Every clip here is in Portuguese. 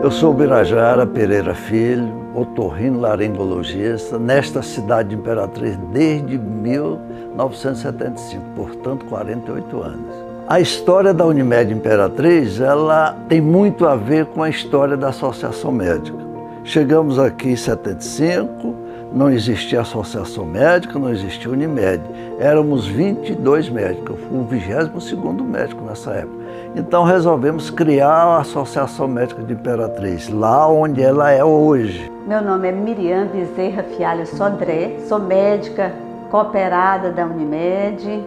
Eu sou Birajara Pereira Filho, otorrinolaringologista, nesta cidade de Imperatriz desde 1975, portanto 48 anos. A história da Unimed Imperatriz, ela tem muito a ver com a história da Associação Médica. Chegamos aqui em 75, não existia Associação Médica, não existia Unimed. Éramos 22 médicos, eu fui o 22º médico nessa época. Então resolvemos criar a Associação Médica de Imperatriz, lá onde ela é hoje. Meu nome é Miriam Bezerra Fialho Sodré, sou médica cooperada da Unimed.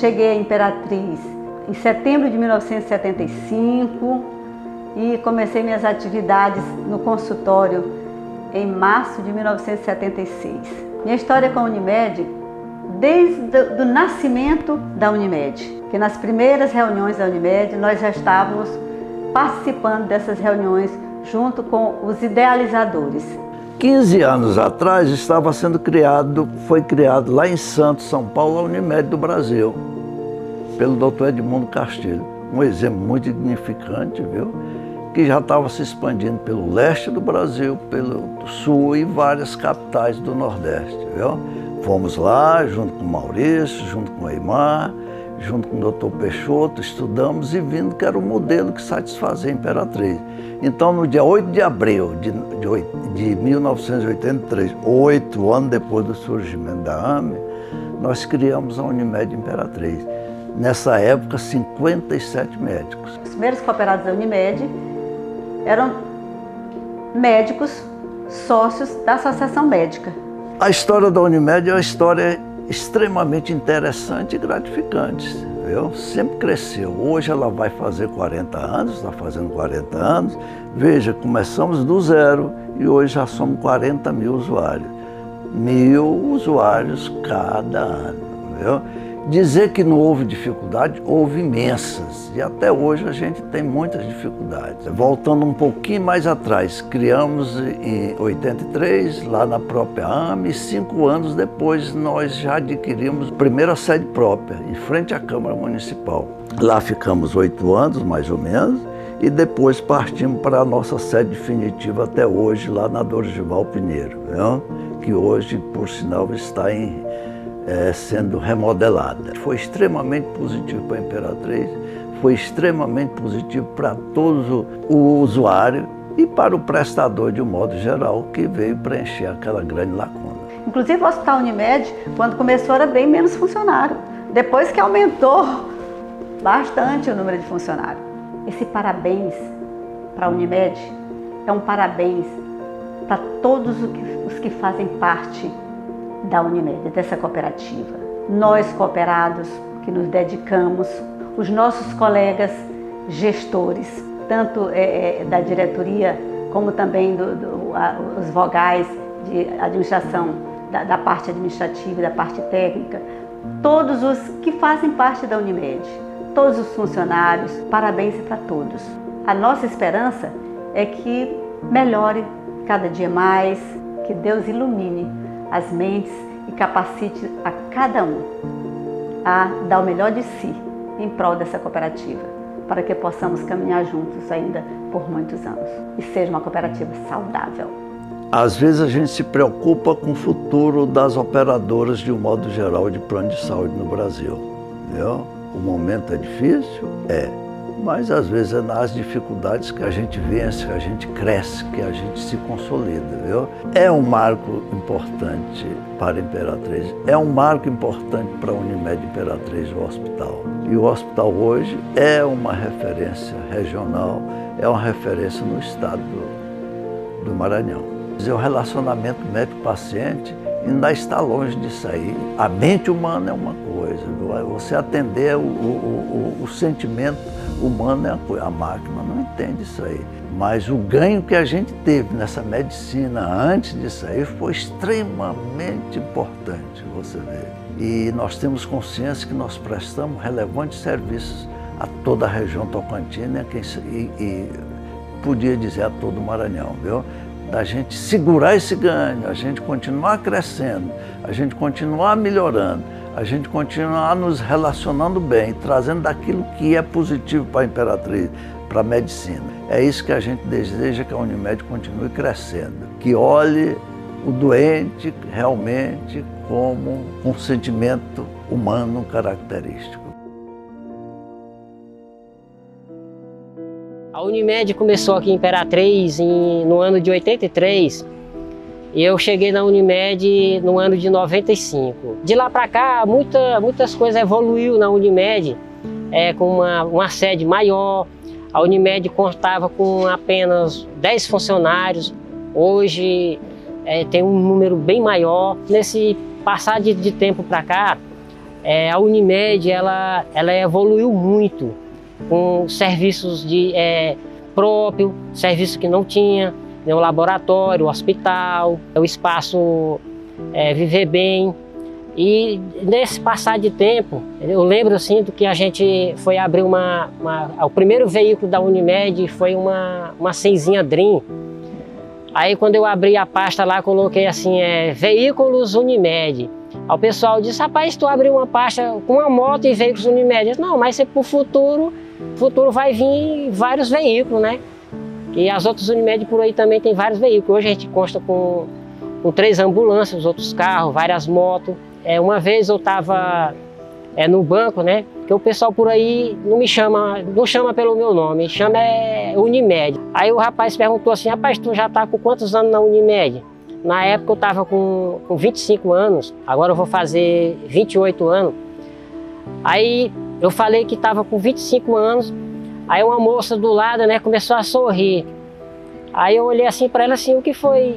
Cheguei a Imperatriz em setembro de 1975 e comecei minhas atividades no consultório em março de 1976. Minha história com a Unimed, desde o nascimento da Unimed, que nas primeiras reuniões da Unimed nós já estávamos participando dessas reuniões junto com os idealizadores. 15 anos atrás foi criado lá em Santos, São Paulo, a Unimed do Brasil, pelo Dr. Edmundo Castilho. Um exemplo muito significante, viu? Que já estava se expandindo pelo leste do Brasil, pelo sul e várias capitais do Nordeste, viu? Fomos lá, junto com o Maurício, junto com o Eimar, junto com o Dr. Peixoto, estudamos e vimos que era o modelo que satisfazia a Imperatriz. Então, no dia 8 de abril de 1983, 8 anos depois do surgimento da AME, nós criamos a Unimed Imperatriz. Nessa época, 57 médicos. Os primeiros cooperados da Unimed eram médicos sócios da Associação Médica. A história da Unimed é uma história extremamente interessante e gratificante, viu? Sempre cresceu. Hoje ela vai fazer 40 anos, está fazendo 40 anos. Veja, começamos do zero e hoje já somos 40 mil usuários. 1000 usuários cada ano, viu? Dizer que não houve dificuldade, houve imensas. E até hoje a gente tem muitas dificuldades. Voltando um pouquinho mais atrás, criamos em 83, lá na própria AME, e 5 anos depois nós já adquirimos a primeira sede própria, em frente à Câmara Municipal. Lá ficamos 8 anos, mais ou menos, e depois partimos para a nossa sede definitiva até hoje, lá na Dorival Pinheiro, viu? Que hoje, por sinal, está sendo remodelada. Foi extremamente positivo para a Imperatriz, foi extremamente positivo para todos o usuário e para o prestador de um modo geral, que veio preencher aquela grande lacuna. Inclusive o Hospital Unimed, quando começou, era bem menos funcionário. Depois que aumentou bastante o número de funcionários. Esse parabéns para a Unimed é um parabéns para todos os que fazem parte da Unimed, dessa cooperativa. Nós cooperados que nos dedicamos, os nossos colegas gestores, tanto da diretoria como também os vogais de administração, da parte administrativa e da parte técnica, todos os que fazem parte da Unimed, todos os funcionários, parabéns para todos. A nossa esperança é que melhore cada dia mais, que Deus ilumine as mentes e capacite a cada um a dar o melhor de si em prol dessa cooperativa, para que possamos caminhar juntos ainda por muitos anos e seja uma cooperativa saudável. Às vezes a gente se preocupa com o futuro das operadoras de um modo geral de plano de saúde no Brasil, viu? O momento é difícil? Mas às vezes é nas dificuldades que a gente vence, que a gente cresce, que a gente se consolida, viu? É um marco importante para a Imperatriz, é um marco importante para a Unimed Imperatriz, o hospital. E o hospital hoje é uma referência regional, é uma referência no estado do Maranhão. O relacionamento médico-paciente ainda está longe de sair. A mente humana é uma coisa, você atender o sentimento humano é uma coisa, a máquina não entende isso aí. Mas o ganho que a gente teve nessa medicina antes disso aí foi extremamente importante, você vê. E nós temos consciência que nós prestamos relevantes serviços a toda a região tocantina e podia dizer a todo o Maranhão, viu? Da gente segurar esse ganho, a gente continuar crescendo, a gente continuar melhorando, a gente continuar nos relacionando bem, trazendo daquilo que é positivo para a Imperatriz, para a medicina. É isso que a gente deseja, que a Unimed continue crescendo, que olhe o doente realmente como um sentimento humano característico. A Unimed começou aqui em Imperatriz no ano de 83 e eu cheguei na Unimed no ano de 95. De lá para cá, muitas coisas evoluiu na Unimed, com uma sede maior. A Unimed contava com apenas 10 funcionários, hoje tem um número bem maior. Nesse passar de tempo para cá, a Unimed ela evoluiu muito, com serviços próprios, serviços que não tinha, o laboratório, o hospital, o espaço Viver Bem. E nesse passar de tempo, eu lembro assim do que a gente foi abrir o primeiro veículo da Unimed foi uma Cenzinha Dream. Aí quando eu abri a pasta lá, coloquei assim, Veículos Unimed. Aí o pessoal disse, rapaz, tu abriu uma pasta com uma moto e veículos Unimed. Eu disse, não, mas para o futuro vai vir vários veículos, né? E as outras Unimed por aí também tem vários veículos. Hoje a gente consta com 3 ambulâncias, outros carros, várias motos. Uma vez eu estava no banco, né? Porque o pessoal por aí não chama pelo meu nome, chama Unimed. Aí o rapaz perguntou assim, rapaz, tu já está com quantos anos na Unimed? Na época eu estava com 25 anos, agora eu vou fazer 28 anos. Aí eu falei que estava com 25 anos, aí uma moça do lado, né, começou a sorrir. Aí eu olhei assim para ela assim, o que foi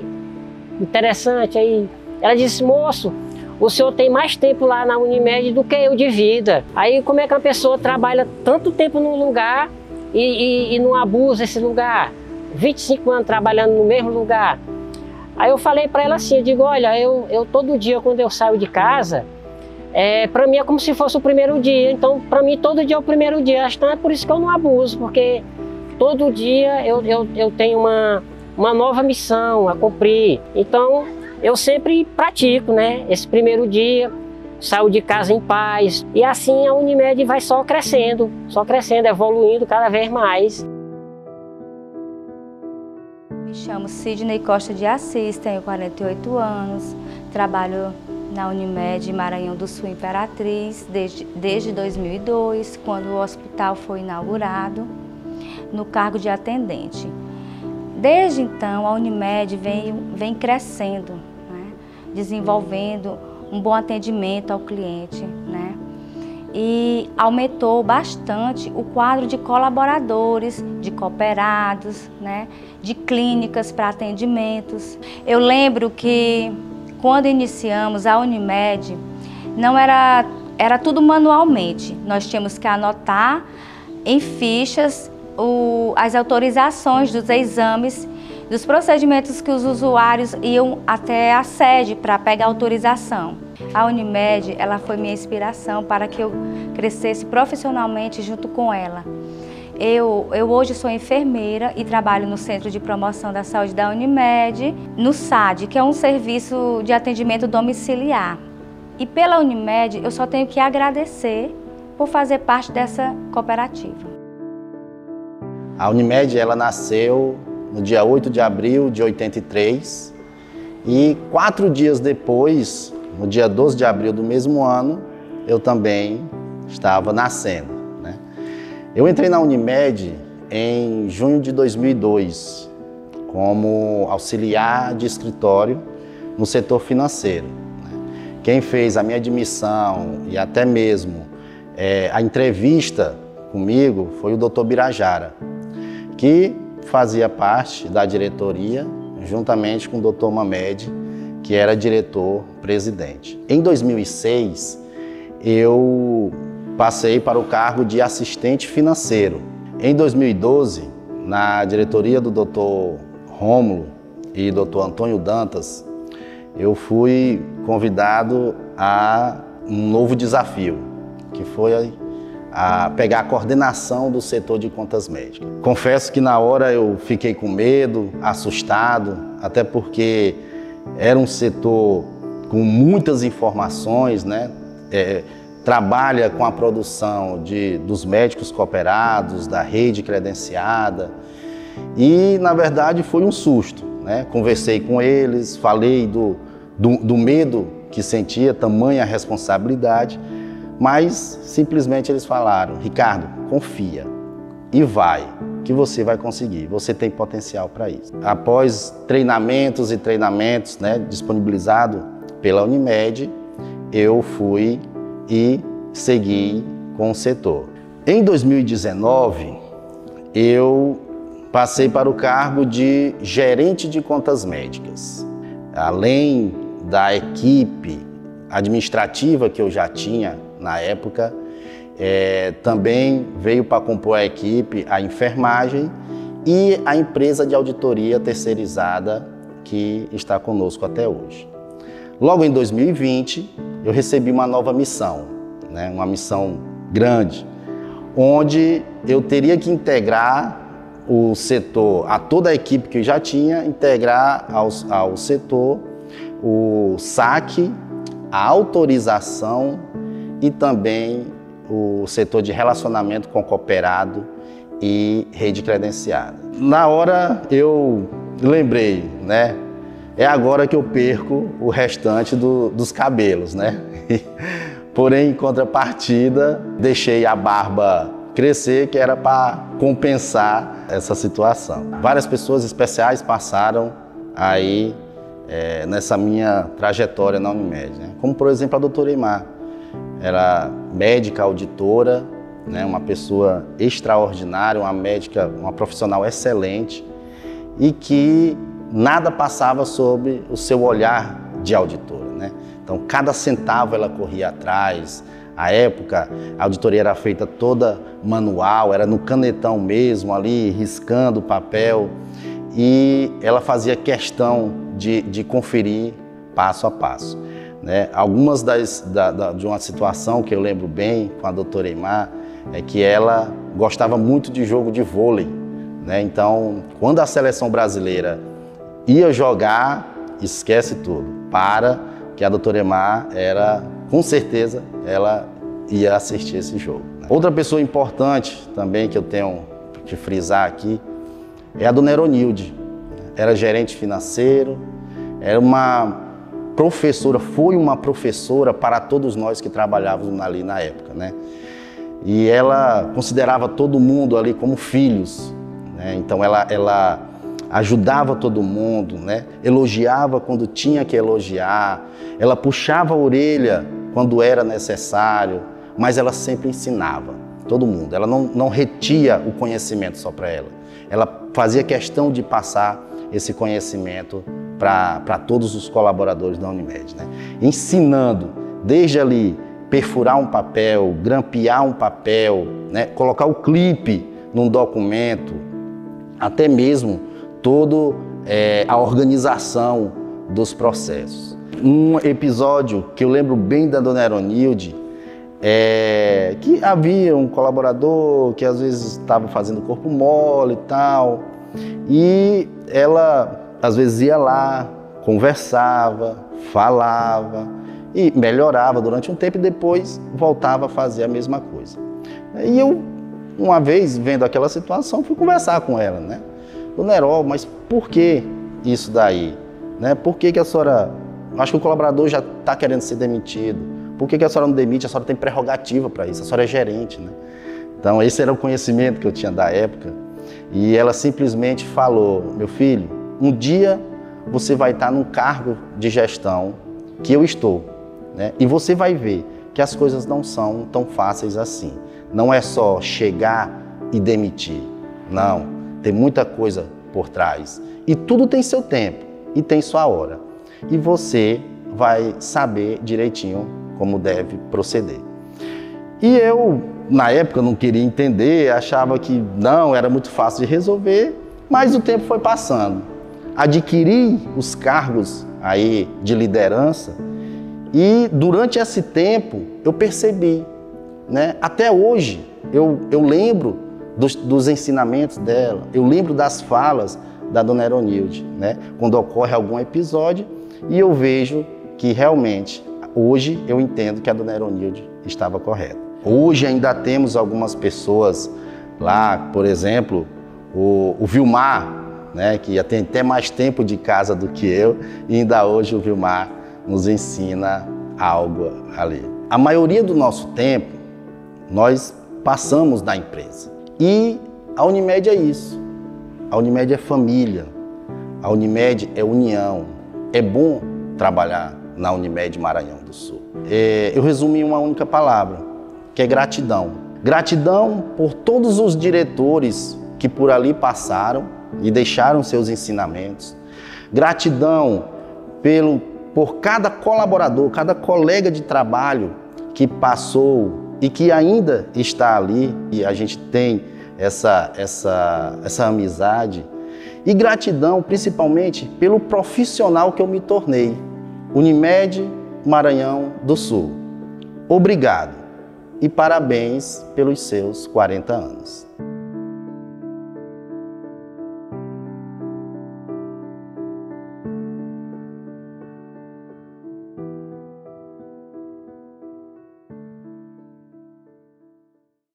interessante? Aí ela disse, moço, o senhor tem mais tempo lá na Unimed do que eu de vida. Aí como é que uma pessoa trabalha tanto tempo num lugar e não abusa esse lugar? 25 anos trabalhando no mesmo lugar. Aí eu falei para ela assim, eu digo, olha, eu todo dia quando eu saio de casa, para mim é como se fosse o primeiro dia. Então para mim todo dia é o primeiro dia. Então é por isso que eu não abuso, porque todo dia eu tenho uma nova missão a cumprir. Então eu sempre pratico, né? Esse primeiro dia, saio de casa em paz. E assim a Unimed vai só crescendo, evoluindo cada vez mais. Me chamo Sidney Costa de Assis, tenho 48 anos, trabalho na Unimed Maranhão do Sul Imperatriz desde 2002, quando o hospital foi inaugurado, no cargo de atendente. Desde então, a Unimed vem crescendo, né? Desenvolvendo um bom atendimento ao cliente, né? E aumentou bastante o quadro de colaboradores, de cooperados, né? De clínicas para atendimentos. Eu lembro que quando iniciamos a Unimed, não era tudo manualmente. Nós tínhamos que anotar em fichas as autorizações dos exames, dos procedimentos que os usuários iam até a sede para pegar autorização. A Unimed, ela foi minha inspiração para que eu crescesse profissionalmente junto com ela. Eu hoje sou enfermeira e trabalho no Centro de Promoção da Saúde da Unimed, no SAD, que é um serviço de atendimento domiciliar. E pela Unimed, eu só tenho que agradecer por fazer parte dessa cooperativa. A Unimed, ela nasceu no dia 8 de abril de 83 e 4 dias depois, no dia 12 de abril do mesmo ano, eu também estava nascendo, né? Eu entrei na Unimed em junho de 2002 como auxiliar de escritório no setor financeiro, né? Quem fez a minha admissão e até mesmo a entrevista comigo foi o Dr. Birajara, que fazia parte da diretoria, juntamente com o Dr. Mamed, que era diretor-presidente. Em 2006, eu passei para o cargo de assistente financeiro. Em 2012, na diretoria do Dr. Rômulo e Dr. Antônio Dantas, eu fui convidado a um novo desafio, que foi a pegar a coordenação do setor de contas médicas. Confesso que na hora eu fiquei com medo, assustado, até porque era um setor com muitas informações, né? trabalha com a produção dos médicos cooperados, da rede credenciada. E, na verdade, foi um susto, né? Conversei com eles, falei do medo que sentia, tamanha responsabilidade, mas simplesmente eles falaram: Ricardo, confia e vai, que você vai conseguir, você tem potencial para isso. Após treinamentos e treinamentos, né, disponibilizado pela Unimed, eu fui e segui com o setor. Em 2019, eu passei para o cargo de gerente de contas médicas. Além da equipe administrativa que eu já tinha na época, também veio para compor a equipe a enfermagem e a empresa de auditoria terceirizada que está conosco até hoje. Logo em 2020, eu recebi uma nova missão, né, uma missão grande, onde eu teria que integrar o setor, a toda a equipe que eu já tinha, integrar ao setor o saque, a autorização e também o setor de relacionamento com cooperado e rede credenciada. Na hora eu lembrei, né? É agora que eu perco o restante dos cabelos, né? Porém, em contrapartida, deixei a barba crescer, que era para compensar essa situação. Várias pessoas especiais passaram aí nessa minha trajetória na Unimed, né? Como, por exemplo, a doutora Eymar. Era médica auditora, né? Uma pessoa extraordinária, uma médica, uma profissional excelente e que nada passava sobre o seu olhar de auditora, né? Então, cada centavo ela corria atrás. À época, a auditoria era feita toda manual, era no canetão mesmo, ali, riscando o papel. E ela fazia questão de conferir passo a passo, né? Algumas de uma situação que eu lembro bem com a doutora Eymar é que ela gostava muito de jogo de vôlei, né? Então, quando a seleção brasileira ia jogar, esquece tudo, que a doutora Eymar com certeza, ela ia assistir esse jogo, né? Outra pessoa importante também que eu tenho que frisar aqui é a dona Eronilde. Era gerente financeiro, era uma professora, foi uma professora para todos nós que trabalhávamos ali na época, né? E ela considerava todo mundo ali como filhos, né? Então ela ajudava todo mundo, né? Elogiava quando tinha que elogiar, ela puxava a orelha quando era necessário, mas ela sempre ensinava todo mundo. Ela não retia o conhecimento só para ela. Ela fazia questão de passar esse conhecimento para todos os colaboradores da Unimed, né? Ensinando desde ali perfurar um papel, grampear um papel, né? Colocar o clipe num documento, até mesmo toda a organização dos processos. Um episódio que eu lembro bem da dona Eronilde que havia um colaborador que às vezes estava fazendo corpo mole e tal, e ela às vezes ia lá, conversava, falava e melhorava durante um tempo e depois voltava a fazer a mesma coisa. E eu, uma vez, vendo aquela situação, fui conversar com ela, né? Dona Erol, mas por que isso daí? Né? Por que a senhora... Acho que o colaborador já está querendo ser demitido. Por que a senhora não demite? A senhora tem prerrogativa para isso, a senhora é gerente, né? Então, esse era o conhecimento que eu tinha da época. E ela simplesmente falou: meu filho, um dia você vai estar num cargo de gestão que eu estou, né? E você vai ver que as coisas não são tão fáceis assim. Não é só chegar e demitir. Não, tem muita coisa por trás. E tudo tem seu tempo e tem sua hora. E você vai saber direitinho como deve proceder. E eu, na época, não queria entender, achava que não, era muito fácil de resolver, mas o tempo foi passando. Adquiri os cargos aí de liderança e durante esse tempo eu percebi, né? Até hoje eu lembro dos ensinamentos dela, eu lembro das falas da dona Eronilde, né? Quando ocorre algum episódio e eu vejo que realmente Hoje eu entendo que a dona Heronilde estava correta. Hoje ainda temos algumas pessoas lá, por exemplo, o Vilmar, né, que já tem até mais tempo de casa do que eu, e ainda hoje o Vilmar nos ensina algo ali. A maioria do nosso tempo, nós passamos na empresa. E a Unimed é isso. A Unimed é família. A Unimed é união. É bom trabalhar na Unimed Maranhão do Sul. Eu resumo em uma única palavra, que é gratidão. Gratidão por todos os diretores que por ali passaram e deixaram seus ensinamentos. Gratidão por cada colaborador, cada colega de trabalho que passou e que ainda está ali, e a gente tem essa amizade. E gratidão principalmente pelo profissional que eu me tornei. Unimed Maranhão do Sul. Obrigado e parabéns pelos seus 40 anos.